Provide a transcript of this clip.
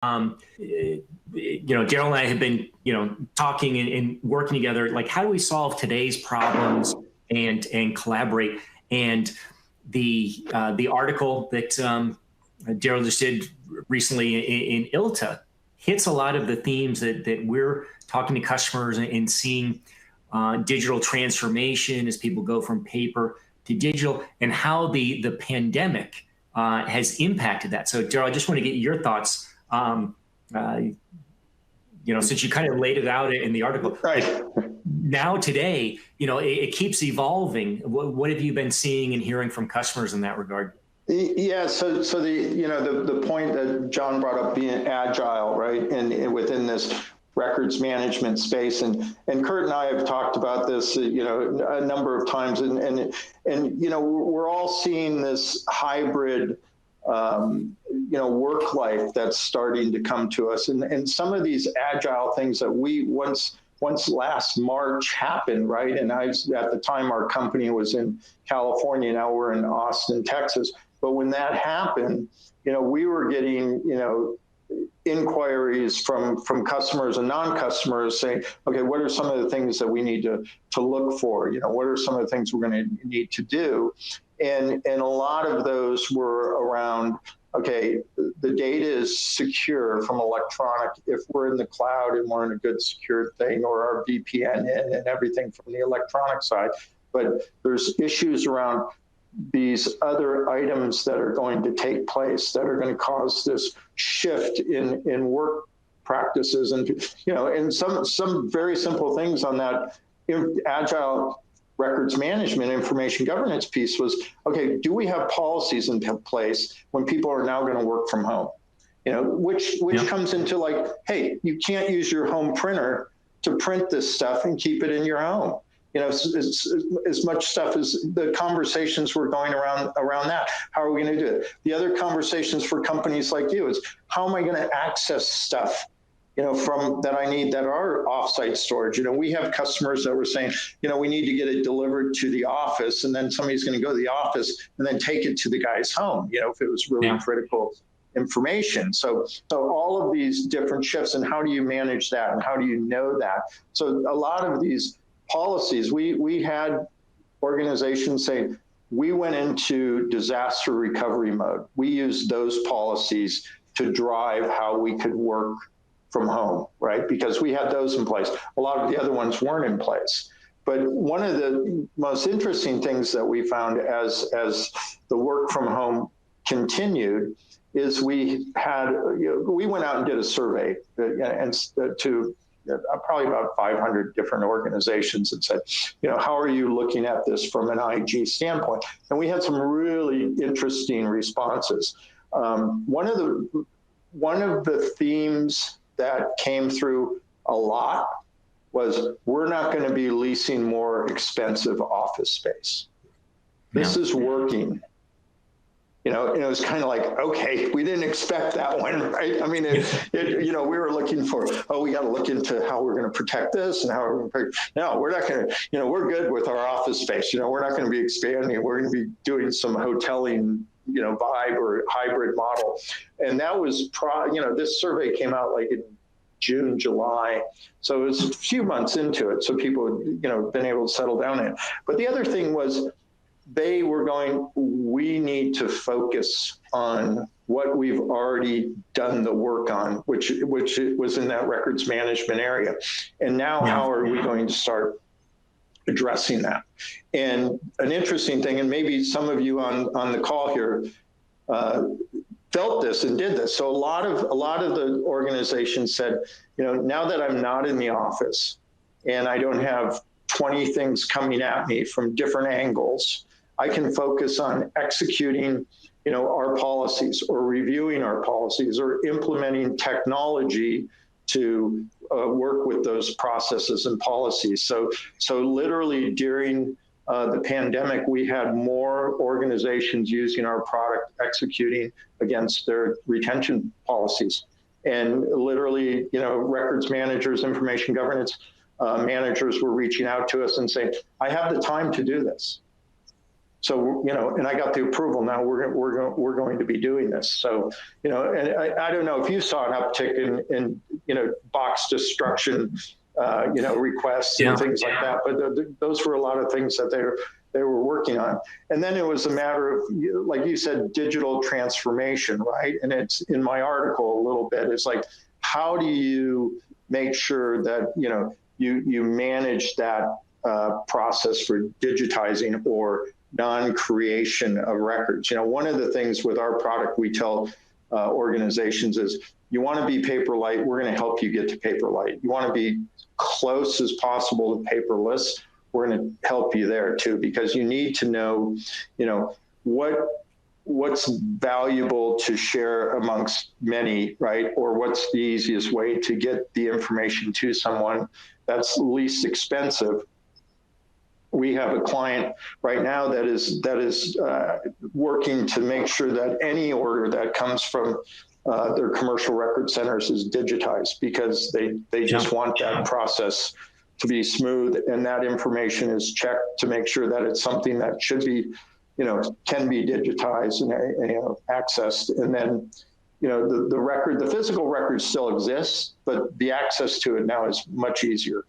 Daryl and I have been, talking and working together. Like, how do we solve today's problems and collaborate? And the article that Daryl just did recently in ILTA hits a lot of the themes that we're talking to customers and seeing digital transformation as people go from paper to digital, and how the pandemic has impacted that. So, Daryl, I just want to get your thoughts. Since you kind of laid it out in the article, right now today, it keeps evolving. What have you been seeing and hearing from customers in that regard? Yeah, so the point that John brought up, being agile, right, and within this records management space, and Kurt and I have talked about this, a number of times, and we're all seeing this hybrid work life that's starting to come to us. And some of these agile things that we once last March happened, right? And at the time, our company was in California. Now we're in Austin, Texas. But when that happened, we were getting, inquiries from customers and non-customers saying, okay, what are some of the things that we need to look for? What are some of the things we're going to need to do? And a lot of those were around, okay, the data is secure from electronic. If we're in the cloud and we're in a good secure thing, or our VPN in and everything from the electronic side, but there's issues around these other items that are going to take place that are going to cause this shift in work practices, and some very simple things on that agile records management, information governance piece was, okay, do we have policies in place when people are now going to work from home? Which comes into like, hey, you can't use your home printer to print this stuff and keep it in your home. As much stuff as the conversations were going around that. How are we going to do it? The other conversations for companies like you is, how am I going to access stuff, from that I need that are offsite storage? We have customers that were saying, we need to get it delivered to the office, and then somebody's going to go to the office and then take it to the guy's home, if it was really critical information. So all of these different shifts, and how do you manage that, and how do you know that? So a lot of these policies, we had organizations saying, we went into disaster recovery mode. We used those policies to drive how we could work from home, right? Because we had those in place. A lot of the other ones weren't in place. But one of the most interesting things that we found as the work from home continued is we went out and did a survey to probably about 500 different organizations, and said, how are you looking at this from an IG standpoint? And we had some really interesting responses. One of the themes that came through a lot was, we're not going to be leasing more expensive office space. This is working. And it was kind of like, okay, we didn't expect that one, right? I mean, we were looking for, we got to look into how we're going to protect this and how we're going to protect. No, we're not going to, we're good with our office space. We're not going to be expanding. We're going to be doing some hoteling, vibe or hybrid model. And that was, this survey came out like in June, July. So it was a few months into it. So people, been able to settle down in it. But the other thing was, they were going, we need to focus on what we've already done the work on, which was in that records management area. And now how are we going to start addressing that? And an interesting thing, and maybe some of you on the call here felt this and did this. So a lot of the organizations said, now that I'm not in the office and I don't have 20 things coming at me from different angles, I can focus on executing, our policies, or reviewing our policies, or implementing technology to work with those processes and policies. So literally during the pandemic, we had more organizations using our product, executing against their retention policies. And literally, records managers, information governance managers were reaching out to us and saying, I have the time to do this. So, and I got the approval. Now we're going to be doing this. So, and I don't know if you saw an uptick in box destruction, requests and things like that. But those were a lot of things that they were working on. And then it was a matter of, like you said, digital transformation, right? And it's in my article a little bit. It's like, how do you make sure that you manage that process for digitizing or non-creation of records? One of the things with our product we tell organizations is, you want to be paperlight, we're going to help you get to paperlight. You want to be close as possible to paperless, we're going to help you there too, because you need to know, what's valuable to share amongst many, right? Or what's the easiest way to get the information to someone that's least expensive. We have a client right now that is working to make sure that any order that comes from their commercial record centers is digitized, because they just want that process to be smooth, and that information is checked to make sure that it's something that should be, can be digitized and accessed. And then, the physical record still exists, but the access to it now is much easier.